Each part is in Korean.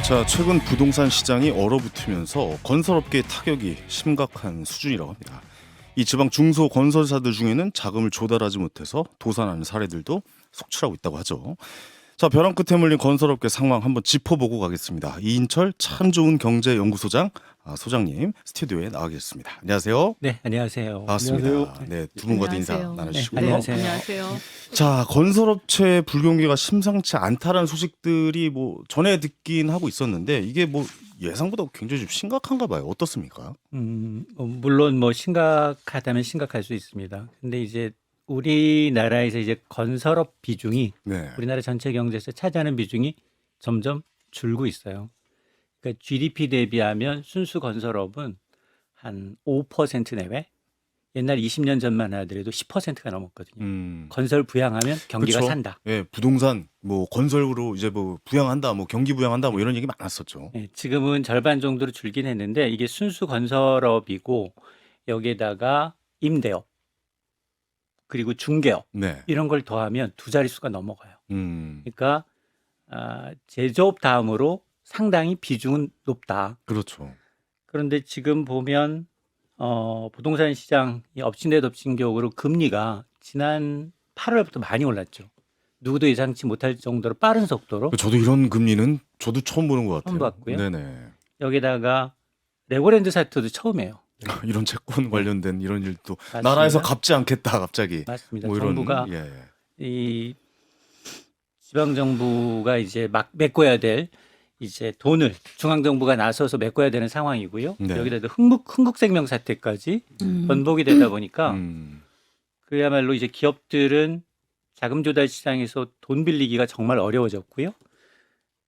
자, 최근 부동산 시장이 얼어붙으면서 건설업계의 타격이 심각한 수준이라고 합니다. 이 지방 중소 건설사들 중에는 자금을 조달하지 못해서 도산하는 사례들도 속출하고 있다고 하죠. 자, 벼랑 끝에 물린 건설업계 상황 한번 짚어보고 가겠습니다. 이인철 참 좋은 경제연구소장 소장님 스튜디오에 나와 계셨습니다. 안녕하세요. 네, 안녕하세요. 반갑습니다. 안녕하세요. 네, 두 분과도 인사 안녕하세요. 나누시고요. 네, 안녕하세요. 안녕하세요. 자, 건설업체 불경기가 심상치 않다라는 소식들이 뭐 전에 듣긴 하고 있었는데 이게 뭐 예상보다 굉장히 좀 심각한가 봐요. 어떻습니까? 물론 뭐 심각하다면 심각할 수 있습니다. 근데 이제 우리나라에서 이제 건설업 비중이 네. 우리나라 전체 경제에서 차지하는 비중이 점점 줄고 있어요. 그러니까 GDP 대비하면 순수 건설업은 한 5% 내외. 옛날 20년 전만 하더라도 10%가 넘었거든요. 건설 부양하면 경기가 그쵸? 산다. 예, 부동산 뭐 건설으로 이제 뭐 부양한다, 뭐 경기 부양한다, 뭐 이런 얘기 많았었죠. 네, 지금은 절반 정도로 줄긴 했는데 이게 순수 건설업이고 여기에다가 임대업 그리고 중개업 네. 이런 걸 더하면 두 자릿수가 넘어가요. 음. 그러니까 제조업 다음으로 상당히 비중은 높다. 그렇죠. 그런데 지금 보면 부동산 시장이 엎친 데 덮친 격으로 금리가 지난 8월부터 많이 올랐죠. 누구도 예상치 못할 정도로 빠른 속도로 저도 이런 금리는 저도 처음 보는 것 같아요. 처음 봤고요. 네네. 여기다가 레고랜드 사태도 처음이에요. 이런 채권 관련된 이런 일도 맞습니다. 나라에서 갚지 않겠다 갑자기. 맞습니다. 뭐 이런 정부가 예. 이 지방 정부가 이제 막 메꿔야 될 이제 돈을 중앙 정부가 나서서 메꿔야 되는 상황이고요. 네. 여기다 흥국생명 사태까지 번복이 되다 보니까 음. 그야말로 이제 기업들은 자금 조달 시장에서 돈 빌리기가 정말 어려워졌고요.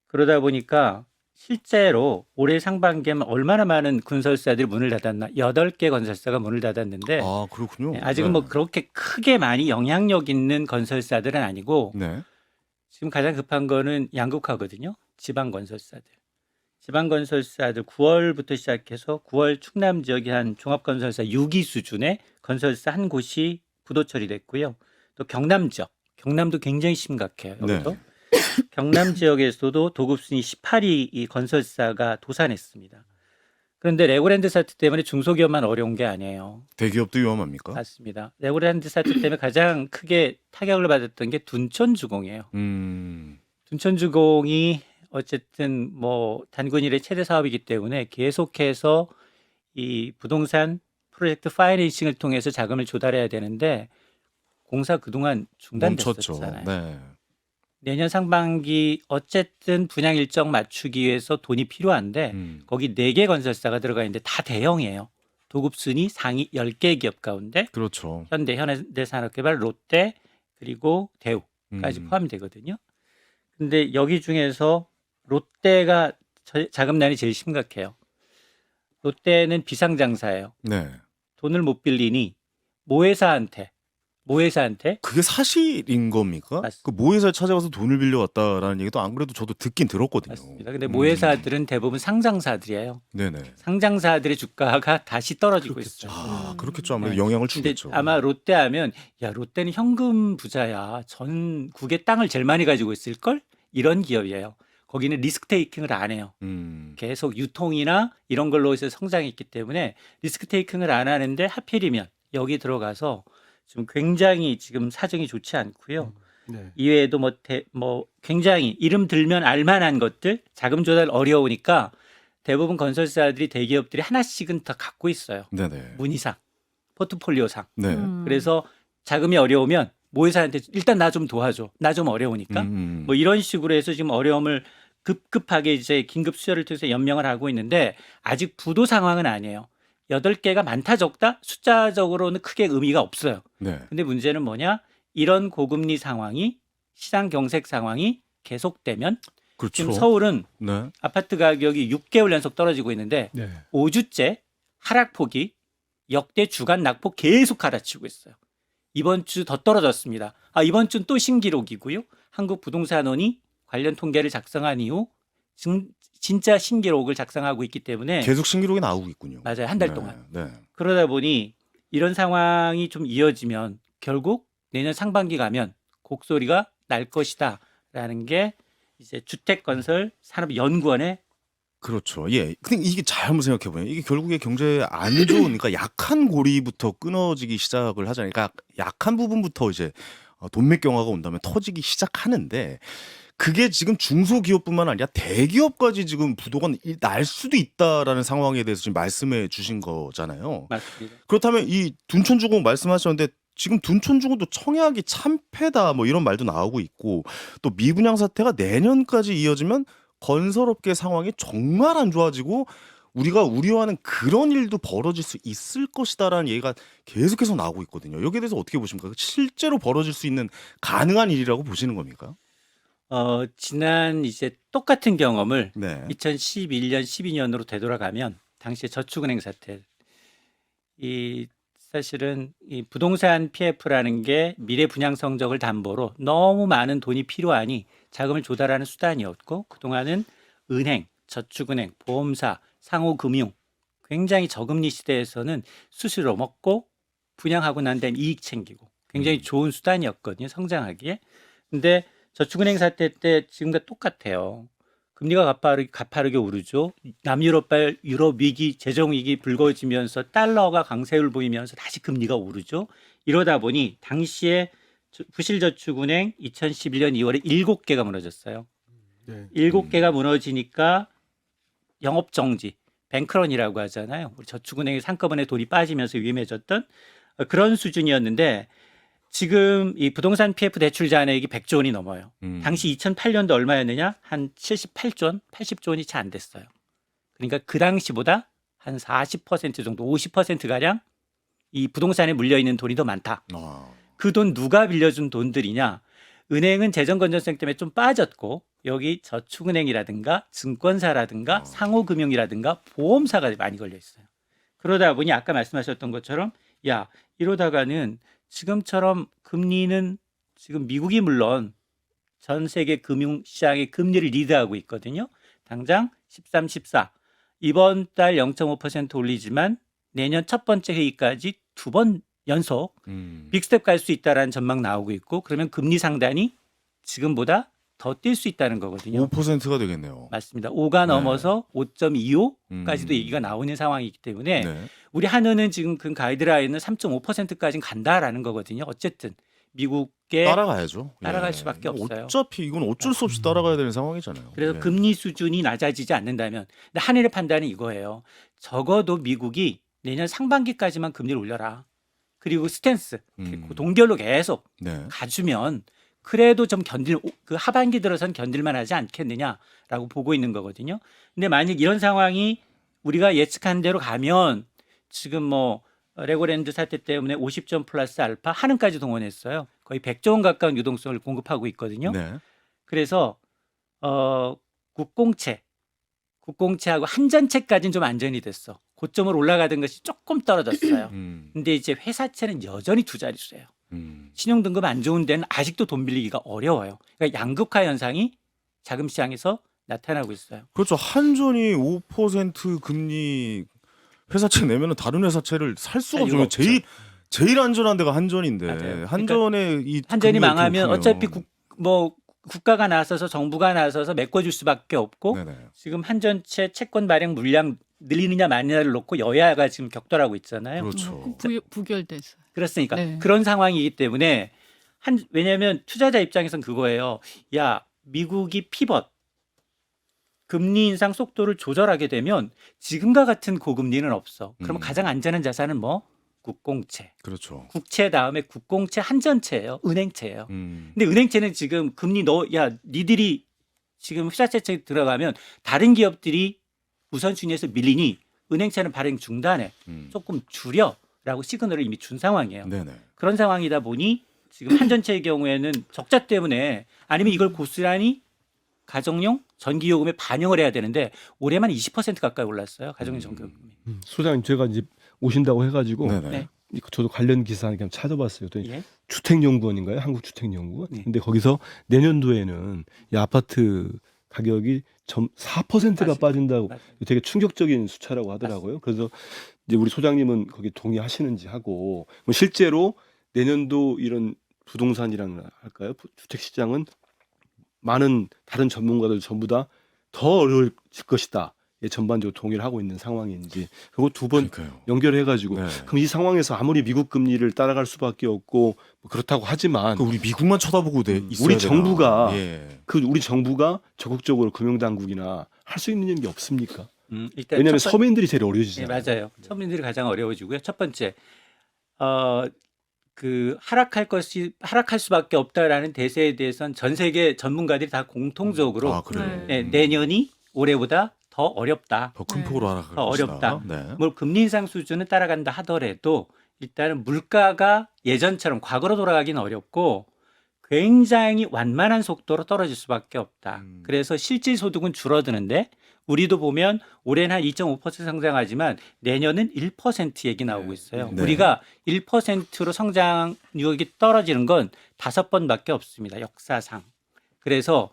그러다 보니까 실제로 올해 상반기에는 얼마나 많은 건설사들이 문을 닫았나? 8개 건설사가 문을 닫았는데 아, 그렇군요. 아직은 뭐 그렇게 크게 많이 영향력 있는 건설사들은 아니고 네. 지금 가장 급한 거는 양극화거든요. 지방 건설사들. 지방 건설사들 9월부터 시작해서 9월 충남 지역의 한 종합건설사 6위 수준의 건설사 한 곳이 부도 처리됐고요. 또 경남 지역, 경남도 굉장히 심각해요. 여기도. 네. 경남 지역에서도 도급순위 18위 이 건설사가 도산했습니다. 그런데 레고랜드 사태 때문에 중소기업만 어려운 게 아니에요. 대기업도 위험합니까? 맞습니다. 레고랜드 사태 때문에 가장 크게 타격을 받았던 게 둔촌주공이에요. 둔촌주공이 어쨌든 뭐 단군일의 최대 사업이기 때문에 계속해서 이 부동산 프로젝트 파이낸싱을 통해서 자금을 조달해야 되는데 공사 그동안 멈췄죠. 중단됐었잖아요. 네. 내년 상반기 어쨌든 분양 일정 맞추기 위해서 돈이 필요한데 거기 4개 건설사가 들어가 있는데 다 대형이에요. 도급순위 상위 10개 기업 가운데 그렇죠. 현대, 현대산업개발, 롯데 그리고 대우까지 포함이 되거든요. 근데 여기 중에서 롯데가 자금난이 제일 심각해요. 롯데는 비상장사예요. 네. 돈을 못 빌리니 모회사한테 그게 사실인 겁니까? 맞습니다. 그 모회사에 찾아가서 돈을 빌려왔다라는 얘기도 안 그래도 저도 듣긴 들었거든요. 맞습니다. 근데 모회사들은 대부분 상장사들이에요. 네네. 상장사들의 주가가 다시 떨어지고 있어요. 아, 그렇겠죠. 아무래도 네. 영향을 근데 주겠죠. 아마 롯데 하면 야 롯데는 현금 부자야. 전국의 땅을 제일 많이 가지고 있을 걸 이런 기업이에요. 거기는 리스크 테이킹을 안 해요. 계속 유통이나 이런 걸로 해서 성장했기 때문에 리스크 테이킹을 안 하는데 하필이면 여기 들어가서 지금 굉장히 지금 사정이 좋지 않고요. 네. 이외에도 뭐 굉장히 이름 들면 알만한 것들 자금 조달 어려우니까 대부분 건설사들이 대기업들이 하나씩은 다 갖고 있어요. 네네. 문의상, 포트폴리오상. 네. 그래서 자금이 어려우면 모회사한테 일단 나 좀 도와줘. 나 좀 어려우니까. 뭐 이런 식으로 해서 지금 어려움을 급하게 이제 긴급 수혈을 통해서 연명을 하고 있는데 아직 부도 상황은 아니에요. 8개가 많다 적다 숫자적으로는 크게 의미가 없어요. 네. 근데 문제는 뭐냐? 이런 고금리 상황이 시장 경색 상황이 계속되면 그렇죠. 지금 서울은 네. 아파트 가격이 6개월 연속 떨어지고 있는데 네. 5주째 하락폭이 역대 주간 낙폭 계속 갈아치고 있어요. 이번 주 더 떨어졌습니다. 이번 주는 또 신기록이고요. 한국부동산원이 관련 통계를 작성한 이후 진짜 신기록을 작성하고 있기 때문에 계속 신기록이 나오고 있군요. 맞아요. 한 달 네. 동안. 네. 그러다 보니 이런 상황이 좀 이어지면 결국 내년 상반기 가면 곡소리가 날 것이다라는 게 이제 주택건설 산업연구원의 그렇죠. 예. 근데 이게 잘 한번 생각해 보면 이게 결국에 경제에 안 좋은 그러니까 약한 고리부터 끊어지기 시작을 하잖아요. 그러니까 약한 부분부터 이제 돈맥경화가 온다면 터지기 시작하는데 그게 지금 중소기업뿐만 아니라 대기업까지 지금 부도가 날 수도 있다라는 상황에 대해서 지금 말씀해 주신 거잖아요. 맞습니다. 그렇다면 이 둔촌주공 말씀하셨는데 지금 둔촌주공도 청약이 참패다 뭐 이런 말도 나오고 있고 또 미분양 사태가 내년까지 이어지면 건설업계 상황이 정말 안 좋아지고 우리가 우려하는 그런 일도 벌어질 수 있을 것이다라는 얘기가 계속해서 나오고 있거든요. 여기에 대해서 어떻게 보십니까? 실제로 벌어질 수 있는 가능한 일이라고 보시는 겁니까? 지난 이제 똑같은 경험을 네. 2011년, 12년으로 되돌아가면 당시에 저축은행 사태, 이 사실은 이 부동산 PF라는 게 미래 분양 성적을 담보로 너무 많은 돈이 필요하니 자금을 조달하는 수단이었고 그동안은 은행, 저축은행, 보험사, 상호금융 굉장히 저금리 시대에서는 수수료 먹고 분양하고 난 다음에 이익 챙기고 굉장히 좋은 수단이었거든요. 성장하기에. 근데 저축은행 사태 때 지금과 똑같아요. 금리가 가파르게 오르죠. 남유럽발 유럽 위기, 재정 위기 불거지면서 달러가 강세를 보이면서 다시 금리가 오르죠. 이러다 보니 당시에 부실저축은행 2011년 2월에 7개가 무너졌어요. 네. 7개가 무너지니까 영업 정지, 뱅크런이라고 하잖아요. 우리 저축은행의 한꺼번에 돈이 빠지면서 위험해졌던 그런 수준이었는데 지금 이 부동산 PF 대출 잔액이 100조 원이 넘어요. 당시 2008년도 얼마였느냐? 한 78조 원, 80조 원이 채 안 됐어요. 그러니까 그 당시보다 한 40% 정도, 50%가량 이 부동산에 물려있는 돈이 더 많다. 그 돈 누가 빌려준 돈들이냐? 은행은 재정 건전성 때문에 좀 빠졌고 여기 저축은행이라든가 증권사라든가 상호금융이라든가 보험사가 많이 걸려 있어요. 그러다 보니 아까 말씀하셨던 것처럼 야, 이러다가는 지금처럼 금리는 지금 미국이 물론 전 세계 금융시장의 금리를 리드하고 있거든요. 당장 13, 14. 이번 달 0.5% 올리지만 내년 첫 번째 회의까지 2번 연속 빅스텝 갈 수 있다라는 전망 나오고 있고 그러면 금리 상단이 지금보다 더 뛸 수 있다는 거거든요. 5%가 되겠네요. 맞습니다. 5가 네. 넘어서 5.25까지도 얘기가 나오는 상황이기 때문에 네. 우리 한은은 지금 그 가이드라인은 3.5%까지는 간다라는 거거든요. 어쨌든 미국에 따라가야죠. 따라갈 예. 수밖에 없어요. 어차피 이건 어쩔 수 없이 따라가야 되는 상황이잖아요. 그래서 예. 금리 수준이 낮아지지 않는다면 근데 한일의 판단은 이거예요. 적어도 미국이 내년 상반기까지만 금리를 올려라. 그리고 스탠스 그 동결로 계속 네. 가주면 그래도 좀 그 하반기 들어선 견딜만 하지 않겠느냐라고 보고 있는 거거든요. 근데 만약 이런 상황이 우리가 예측한 대로 가면 지금 뭐 레고랜드 사태 때문에 50점 플러스 알파 한은까지 동원했어요. 거의 100조 원 가까운 유동성을 공급하고 있거든요. 네. 그래서 국공채하고 한전채까지는 좀 안전이 됐어. 고점으로 올라가던 것이 조금 떨어졌어요. 근데 이제 회사채는 여전히 두 자릿수예요. 신용등급 안 좋은 데는 아직도 돈 빌리기가 어려워요. 그러니까 양극화 현상이 자금 시장에서 나타나고 있어요. 그렇죠. 한전이 5% 금리 회사채 내면은 다른 회사채를 살 수가 살 이유가 없죠. 제일 안전한 데가 한전인데 맞아요. 한전의 이 한전이 금리가 망하면 이렇게 어차피 높으면. 국가가 나서서 정부가 나서서 메꿔줄 수밖에 없고 네네. 지금 한전채 채권 발행 물량 늘리느냐 마느냐를 놓고 여야가 지금 격돌하고 있잖아요. 그렇죠. 부결돼서. 그렇습니까? 네. 그런 상황이기 때문에 왜냐하면 투자자 입장에선 그거예요. 야, 미국이 피벗 금리 인상 속도를 조절하게 되면 지금과 같은 고금리는 없어. 그러면 가장 안전한 자산은 뭐? 국공채. 그렇죠. 국채 다음에 국공채 한전채예요. 은행채예요. 음. 근데 은행채는 지금 금리 니들이 지금 회사채 들어가면 다른 기업들이 우선순위에서 밀리니 은행채는 발행 중단해. 조금 줄여라고 시그널을 이미 준 상황이에요. 네네. 그런 상황이다 보니 지금 한전채의 경우에는 적자 때문에 아니면 이걸 고스란히 가정용 전기요금에 반영을 해야 되는데 올해만 20% 가까이 올랐어요. 가정용 전기요금이. 소장님 제가 이제 오신다고 해가지고 네네. 네. 저도 관련 기사 그냥 찾아봤어요. 또 예. 주택연구원인가요? 한국주택연구원. 네. 근데 거기서 내년도에는 이 아파트 가격이 4%가 맞습니다. 빠진다고 맞아요. 되게 충격적인 수차라고 하더라고요. 그래서 이제 우리 소장님은 거기 동의하시는지 하고 뭐 실제로 내년도 이런 부동산이랑 할까요? 주택 시장은 많은 다른 전문가들 전부 다 더 어려워질 것이다. 전반적으로 동의를 하고 있는 상황인지 그리고 두 번 그러니까요. 연결해가지고 네. 그럼 이 상황에서 아무리 미국 금리를 따라갈 수밖에 없고 뭐 그렇다고 하지만 그 우리 미국만 쳐다보고 있어야 우리 되나? 정부가 예. 우리 정부가 적극적으로 금융당국이나 할 수 있는 게 없습니까? 일단 왜냐하면 첫 서민들이 제일 네, 어려워지잖아요. 맞아요. 서민들이 가장 어려워지고요. 첫 번째, 하락할 수밖에 없다라는 대세에 대해서는 전 세계 전문가들이 다 공통적으로 아 그래요. 네, 내년이 올해보다 더 어렵다. 더 큰 네. 폭으로 하락할 더 것이다. 어렵다. 네. 뭐 금리 인상 수준은 따라간다 하더라도 일단은 물가가 예전처럼 과거로 돌아가기는 어렵고 굉장히 완만한 속도로 떨어질 수밖에 없다. 그래서 실질 소득은 줄어드는데 우리도 보면 올해는 한 2.5% 성장하지만 내년은 1% 얘기 나오고 있어요. 네. 우리가 1%로 성장률이 떨어지는 건 5번밖에 없습니다. 역사상. 그래서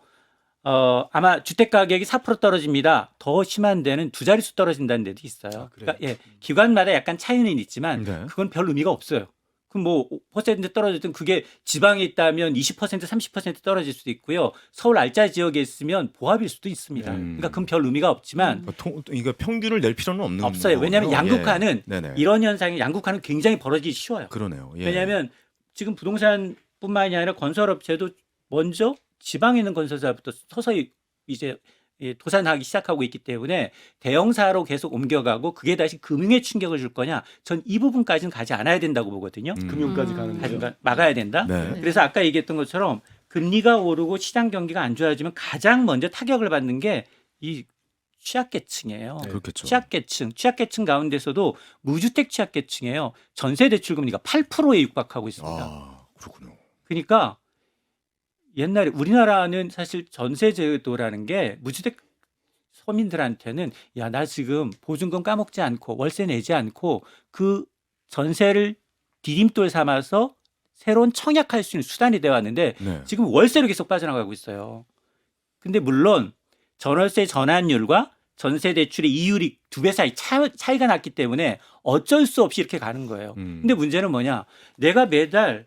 아마 주택 가격이 4% 떨어집니다. 더 심한 데는 두 자릿수 떨어진다는 데도 있어요. 아, 그래요? 그러니까 예, 기관마다 약간 차이는 있지만 네. 그건 별 의미가 없어요. 그럼 뭐 5% 떨어졌든 그게 지방에 있다면 20% 30% 떨어질 수도 있고요. 서울 알짜 지역에 있으면 보합일 수도 있습니다. 그러니까 그건 별 의미가 없지만 그러니까 평균을 낼 필요는 없는 없어요. 왜냐하면 거군요. 양극화는 예. 네네. 이런 현상이 양극화는 굉장히 벌어지기 쉬워요. 그러네요. 예. 왜냐하면 지금 부동산뿐만이 아니라 건설업체도 먼저 지방에 있는 건설사부터 서서히 이제 도산하기 시작하고 있기 때문에 대형사로 계속 옮겨가고 그게 다시 금융에 충격을 줄 거냐? 전 이 부분까지는 가지 않아야 된다고 보거든요. 금융까지 가는 거죠. 하지만 막아야 된다. 네. 그래서 아까 얘기했던 것처럼 금리가 오르고 시장 경기가 안 좋아지면 가장 먼저 타격을 받는 게 이 취약계층이에요. 네. 그렇겠죠. 취약계층 가운데서도 무주택 취약계층이에요. 전세 대출 금리가 8%에 육박하고 있습니다. 아 그렇군요. 그러니까 옛날에 우리나라는 사실 전세 제도라는 게 무주택 서민들한테는 야, 나 지금 보증금 까먹지 않고 월세 내지 않고 그 전세를 디딤돌 삼아서 새로운 청약할 수 있는 수단이 되어 왔는데 네. 지금 월세로 계속 빠져나가고 있어요. 근데 물론 전월세 전환율과 전세 대출의 이율이 2배 사이 차이가 났기 때문에 어쩔 수 없이 이렇게 가는 거예요. 근데 문제는 뭐냐? 내가 매달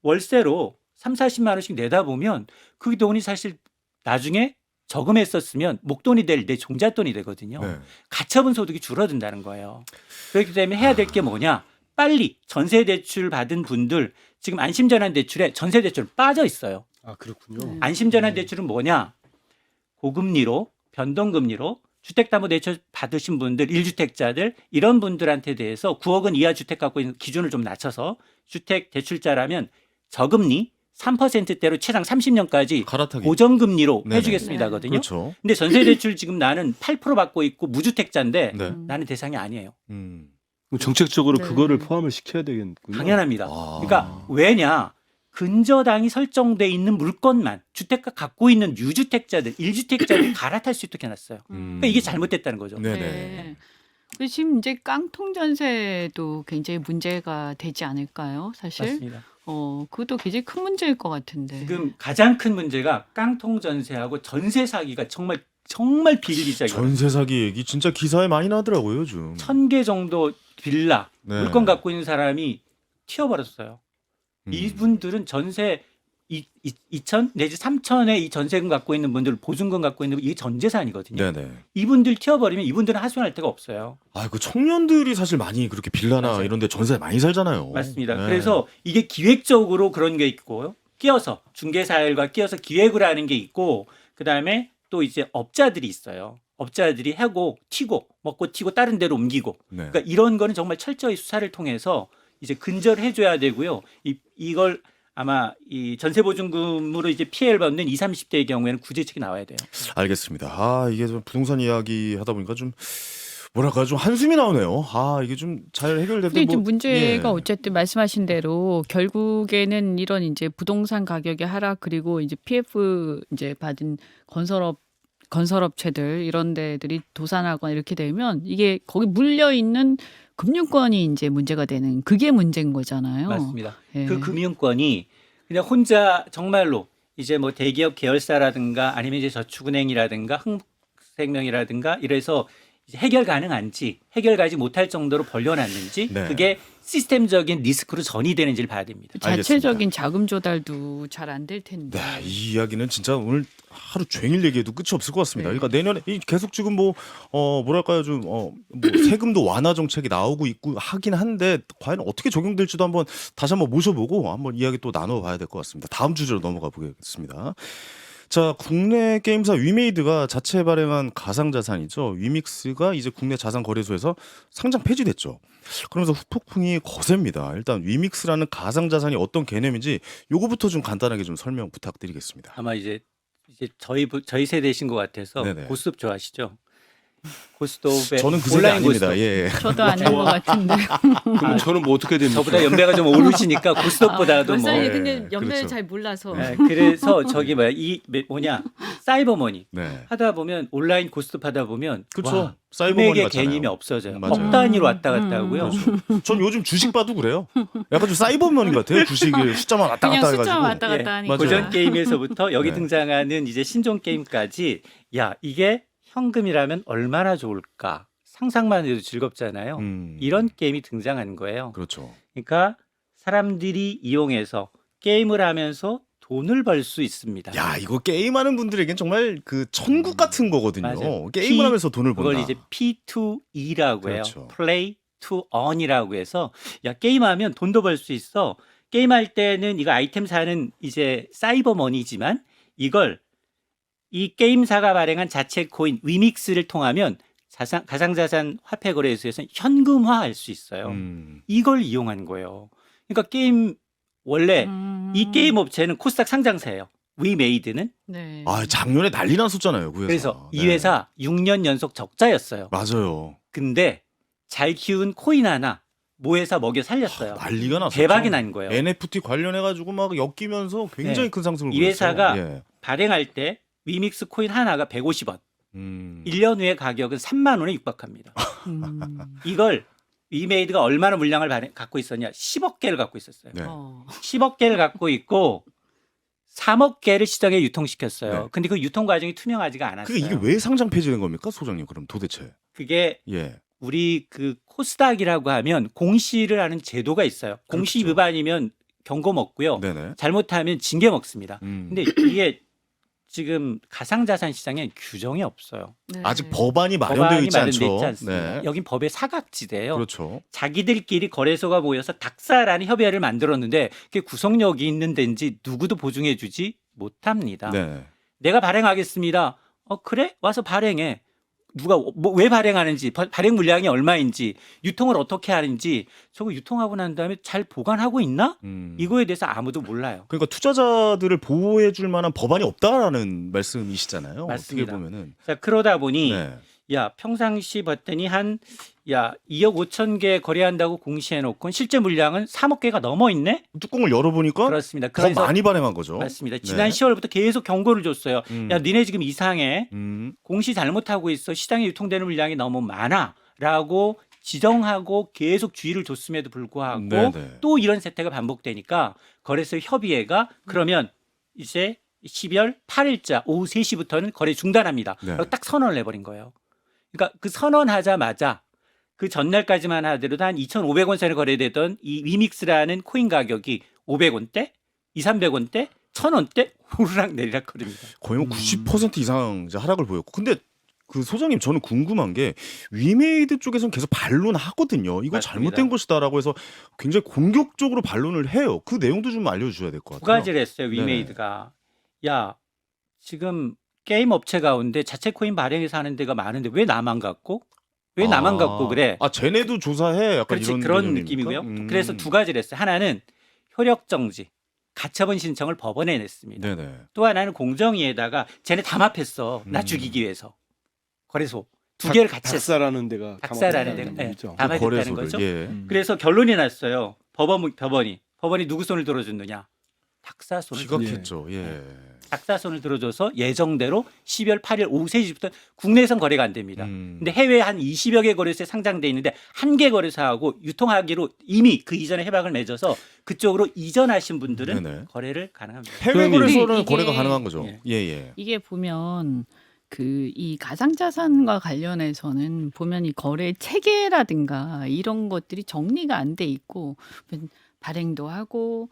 월세로 3, 40만 원씩 내다 보면 그 돈이 사실 나중에 저금했었으면 목돈이 될 내 종잣돈이 되거든요. 네. 가처분 소득이 줄어든다는 거예요. 그렇기 때문에 해야 될 게 뭐냐? 빨리 전세 대출 받은 분들 지금 안심전환 대출에 전세 대출 빠져 있어요. 아 그렇군요. 안심전환 대출은 뭐냐? 고금리로 변동금리로 주택담보대출 받으신 분들 1주택자들 이런 분들한테 대해서 9억 원 이하 주택 갖고 있는 기준을 좀 낮춰서 주택 대출자라면 저금리 3%대로 최장 30년까지 갈아타기. 고정금리로 네네. 해주겠습니다거든요. 그렇죠. 근데 전세대출 지금 나는 8% 받고 있고 무주택자인데 네. 나는 대상이 아니에요. 음. 그럼 정책적으로 네. 그거를 포함을 시켜야 되겠군요. 당연합니다. 아. 그러니까 왜냐? 근저당이 설정돼 있는 물건만 주택가 갖고 있는 유주택자들, 1주택자들 갈아탈 수 있도록 해놨어요. 그러니까 이게 잘못됐다는 거죠. 네네. 네. 그 지금 이제 깡통 전세도 굉장히 문제가 되지 않을까요? 사실 맞습니다. 그것도 굉장히 큰 문제일 것 같은데. 지금 가장 큰 문제가 깡통 전세하고 전세 사기가 정말 비일비재하게 전세 사기 얘기 진짜 기사에 많이 나더라고요 요즘. 1,000개 정도 빌라 네. 물건 갖고 있는 사람이 튀어버렸어요. 음. 이분들은 전세 2천 내지 3천에 이 전세금 갖고 있는 분들 보증금 갖고 있는 이게 전 재산이거든요. 네네. 이분들 튀어버리면 이분들은 하소연할 데가 없어요. 아, 그 청년들이 사실 많이 그렇게 빌라나 맞아요. 이런데 전세 많이 살잖아요. 맞습니다. 네. 그래서 이게 기획적으로 그런 게 있고 끼어서 중개사들과 끼어서 기획을 하는 게 있고 그다음에 또 이제 업자들이 있어요. 업자들이 하고 튀고 먹고 튀고 다른 데로 옮기고 네. 그러니까 이런 거는 정말 철저히 수사를 통해서 이제 근절해줘야 되고요. 이걸 아마 이 전세보증금으로 이제 피해를 받는 20, 30대의 경우에는 구제책이 나와야 돼요. 알겠습니다. 아, 이게 좀 부동산 이야기 하다 보니까 좀 뭐랄까 좀 한숨이 나오네요. 아, 이게 좀 잘 해결될 근데 때 좀 뭐 문제가 예. 어쨌든 말씀하신 대로 결국에는 이런 이제 부동산 가격의 하락 그리고 이제 PF 이제 받은 건설업체들 이런 데들이 도산하거나 이렇게 되면 이게 거기 물려 있는 금융권이 이제 문제가 되는 그게 문제인 거잖아요. 맞습니다. 예. 그 금융권이 그냥 혼자 정말로 이제 뭐 대기업 계열사라든가 아니면 이제 저축은행이라든가 흥국생명이라든가 이래서 이제 해결 가능한지 해결 가지 못할 정도로 벌려놨는지 네. 그게 시스템적인 리스크로 전이되는지를 봐야 됩니다. 자체적인 자금 조달도 잘 안 될 텐데. 네, 이 이야기는 진짜 오늘 하루 종일 얘기해도 끝이 없을 것 같습니다. 네. 그러니까 내년에 계속 지금 뭐랄까요, 좀 뭐 세금도 완화 정책이 나오고 있고 하긴 한데 과연 어떻게 적용될지도 한번 다시 한번 모셔보고 한번 이야기 또 나눠봐야 될 것 같습니다. 다음 주제로 넘어가 보겠습니다. 자, 국내 게임사 위메이드가 자체 발행한 가상자산이죠. 위믹스가 이제 국내 자산거래소에서 상장 폐지됐죠. 그러면서 후폭풍이 거셉니다. 일단 위믹스라는 가상자산이 어떤 개념인지 요거부터 좀 간단하게 좀 설명 부탁드리겠습니다. 아마 이제 저희 세대신 것 같아서 네네. 고스톱 좋아하시죠? 고스톱의 저는 그 세대 온라인 아닙니다. 고스톱. 예. 저도 아닌 것 같은데. 그럼 저는 뭐 어떻게 됩니까? 저보다 연배가 좀 오르시니까 고스톱보다도 뭐. 벌써 네, 근데 연배를 그렇죠. 잘 몰라서. 네, 그래서 저기 뭐냐 사이버머니 네. 하다 보면 온라인 고스톱 하다 보면 그렇죠. 와, 사이버머니 금액의 같잖아요. 개념이 없어져요. 맞아요. 억 단위로 왔다 갔다 하고요. 그렇죠. 전 요즘 주식 봐도 그래요. 약간 좀 사이버머니 같아요. 주식을 숫자만 왔다 그냥 갔다 숫자 해가지고. 왔다 갔다 예, 하니까. 맞아요. 고전 게임에서부터 여기 네. 등장하는 이제 신종 게임까지 야 이게 현금이라면 얼마나 좋을까 상상만 해도 즐겁잖아요. 이런 게임이 등장하는 거예요. 그렇죠. 그러니까 사람들이 이용해서 게임을 하면서 돈을 벌 수 있습니다. 야, 이거 게임하는 분들에겐 정말 그 천국 같은 거거든요. 맞아요. 게임을 하면서 돈을 번다. 그걸 이제 P2E라고 해요. 그렇죠. Play to Earn이라고 해서 야 게임하면 돈도 벌 수 있어. 게임할 때는 이거 아이템 사는 이제 사이버머니지만 이걸 이 게임사가 발행한 자체 코인 위믹스를 통하면 가상자산 화폐 거래소에서 현금화할 수 있어요. 이걸 이용한 거예요. 그러니까 게임 원래 이 게임 업체는 코스닥 상장사예요. 위메이드는. 네. 아, 작년에 난리 났었잖아요. 그 회사. 그래서 이 네. 회사 6년 연속 적자였어요. 맞아요. 근데 잘 키운 코인 하나 모회사 먹여 살렸어요. 난리가 났었죠. 대박이 난 거예요. NFT 관련해가지고 막 엮이면서 굉장히 네. 큰 상승을 이 보였어요. 회사가 예. 발행할 때 위믹스 코인 하나가 150원. 음. 1년 후에 가격은 3만 원에 육박합니다. 이걸 위메이드가 얼마나 물량을 갖고 있었냐? 10억 개를 갖고 있었어요. 네. 10억 개를 갖고 있고 3억 개를 시장에 유통시켰어요. 네. 근데 그 유통 과정이 투명하지가 않았어요. 그게 이게 왜 상장 폐지된 겁니까, 소장님? 그럼 도대체? 그게 예. 우리 그 코스닥이라고 하면 공시를 하는 제도가 있어요. 공시 그렇죠. 위반이면 경고 먹고요. 네네. 잘못하면 징계 먹습니다. 근데 이게 지금 가상자산 시장에 규정이 없어요. 네. 아직 법안이 마련되어 법안이 있지 마련되어 않죠. 있지 않습니다. 네. 여긴 법의 사각지대예요. 그렇죠. 자기들끼리 거래소가 모여서 닥사라는 협의회를 만들었는데 그게 구속력이 있는 데인지 누구도 보증해 주지 못합니다. 네. 내가 발행하겠습니다. 그래? 와서 발행해. 누가 왜 발행하는지, 발행 물량이 얼마인지, 유통을 어떻게 하는지 저거 유통하고 난 다음에 잘 보관하고 있나? 이거에 대해서 아무도 몰라요. 그러니까 투자자들을 보호해 줄 만한 법안이 없다라는 말씀이시잖아요. 맞습니다. 어떻게 보면은. 자, 그러다 보니 네. 야 평상시 봤더니 한 2억 5천 개 거래한다고 공시해 놓고 실제 물량은 3억 개가 넘어 있네. 뚜껑을 열어보니까 그렇습니다. 더 그래서 많이 발행한 거죠. 맞습니다. 네. 지난 10월부터 계속 경고를 줬어요. 야 니네 지금 이상해. 음. 공시 잘못하고 있어. 시장에 유통되는 물량이 너무 많아라고 지정하고 계속 주의를 줬음에도 불구하고 네네. 또 이런 세태가 반복되니까 거래소 협의회가 그러면 이제 12월 8일자 오후 3시부터는 거래 중단합니다. 네. 라고 딱 선언을 해버린 거예요. 그러니까 그 선언하자마자 그 전날까지만 하더라도 한 2,500원 선에 거래되던 이 위믹스라는 코인 가격이 500원대, 2,300원대, 1,000원대 오르락 내리락 거립니다. 거의 뭐 90% 이상 이제 하락을 보였고. 근데 그 소장님 저는 궁금한 게 위메이드 쪽에서는 계속 반론하거든요. 이거 맞습니다. 잘못된 것이다라고 해서 굉장히 공격적으로 반론을 해요. 그 내용도 좀 알려주셔야 될 것 두 같아요. 가지를 했어요. 위메이드가. 야 지금 게임 업체 가운데 자체 코인 발행해서 하는 데가 많은데 왜 나만 갖고? 왜 나만 갖고 그래? 아, 쟤네도 조사해. 약간 그렇지 이런 그런 개념입니까? 느낌이고요. 그래서 두 가지를 했어요. 하나는 효력 정지, 가처분 신청을 법원에 냈습니다. 네네. 또 하나는 공정위에다가 쟤네 담합했어. 나 죽이기 위해서. 거래소 두 개를 같이 했어. 닥사라는 데가 닥사라는 데가 담합했다는 얘기죠. 담합했다는 거죠. 예. 그래서 결론이 났어요. 법원이 누구 손을 들어줬느냐? 닥사 손을 들어줬어요. 지각했죠. 예. 닥사 손을 들어줘서 예정대로 12월 8일 오후 3시부터 국내에선 거래가 안 됩니다. 근데 해외에 한 20여 개 거래소에 상장돼 있는데 한 개 거래소하고 유통하기로 이미 그 이전에 협약을 맺어서 그쪽으로 이전하신 분들은 네네. 거래를 가능합니다. 해외 그러면 거래소는 이게- 거래가 가능한 거죠. 예. 예, 예. 이게 보면 이 가상자산과 관련해서는 보면 이 거래 체계라든가 이런 것들이 정리가 안 돼 있고 발행도 하고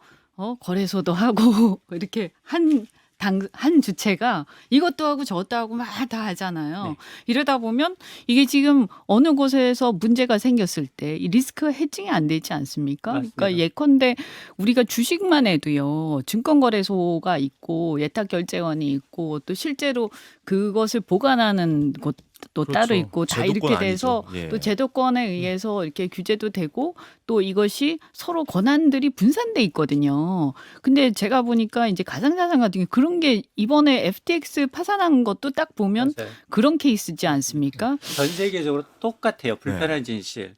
거래소도 하고 이렇게 한 주체가 이것도 하고 저것도 하고 막 다 하잖아요. 네. 이러다 보면 이게 지금 어느 곳에서 문제가 생겼을 때 이 리스크 헤징이 안 되지 않습니까? 맞습니다. 그러니까 예컨대 우리가 주식만 해도요. 증권거래소가 있고 예탁결제원이 있고 또 실제로 그것을 보관하는 곳도 그렇죠. 따로 있고 다 제도권 이렇게 돼서 아니죠. 예. 또 제도권에 의해서 이렇게 규제도 되고 또 이것이 서로 권한들이 분산돼 있거든요. 근데 제가 보니까 이제 가상자산 같은 게 그런 게 이번에 FTX 파산한 것도 딱 보면 맞아요. 그런 케이스지 않습니까? 전 세계적으로 똑같아요. 불편한 네. 진실.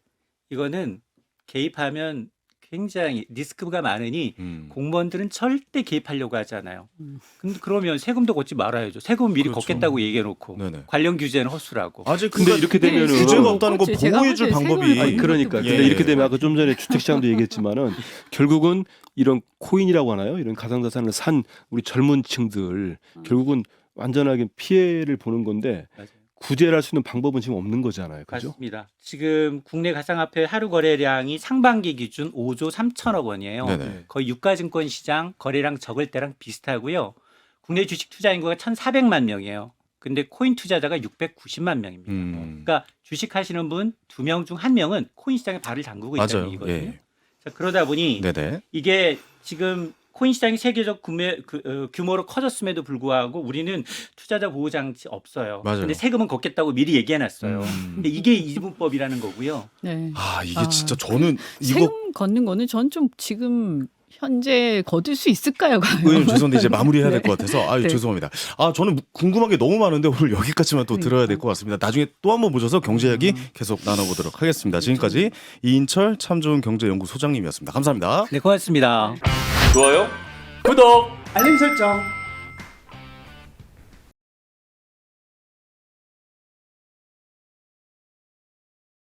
이거는 개입하면 굉장히 리스크가 많으니 음. 공무원들은 절대 개입하려고 하잖아요. 음. 근데 그러면 세금도 걷지 말아야죠. 세금 미리 그렇죠. 걷겠다고 얘기해놓고 네네. 관련 규제는 헛수라고. 아직 근데 이렇게 되면은 규제가 없다는 거 그렇지. 제가 보호해줄 볼 때 방법이 세금을 아니, 그러니까 예. 근데 이렇게 되면 아까 좀 전에 주택시장도 얘기했지만은 결국은 이런 코인이라고 하나요? 이런 가상자산을 산 우리 젊은 층들 결국은 완전하게 피해를 보는 건데 맞아요. 구제를 할 수 있는 방법은 지금 없는 거잖아요. 그죠? 맞습니다. 지금 국내 가상화폐 하루 거래량이 상반기 기준 5조 3천억 원이에요. 네네. 거의 유가증권 시장 거래량 적을 때랑 비슷하고요. 국내 주식 투자 인구가 1,400만 명이에요. 근데 코인 투자자가 690만 명입니다. 그러니까 주식 하시는 분 2명 중 1명은 코인 시장에 발을 담그고 있다는 맞아요. 얘기거든요. 예. 자, 그러다 보니 네네. 이게 지금 코인 시장이 세계적 규모로 커졌음에도 불구하고 우리는 투자자 보호 장치 없어요. 맞아요. 근데 세금은 걷겠다고 미리 얘기해 놨어요. 근데 이게 이분법이라는 거고요. 네. 이게 아, 진짜 저는 이거 세금 걷는 거는 전 좀 지금 현재 거둘 수 있을까요? 의원님 죄송한데 이제 마무리해야 될 네. 것 같아서 네. 죄송합니다. 저는 궁금한 게 너무 많은데 오늘 여기까지만 또 들어야 될 것 같습니다. 나중에 또 한번 모셔서 경제 이야기 계속 나눠보도록 하겠습니다. 지금까지 이인철 참 좋은 경제연구 소장님이었습니다. 감사합니다. 네, 고맙습니다. 좋아요, 구독, 알림 설정.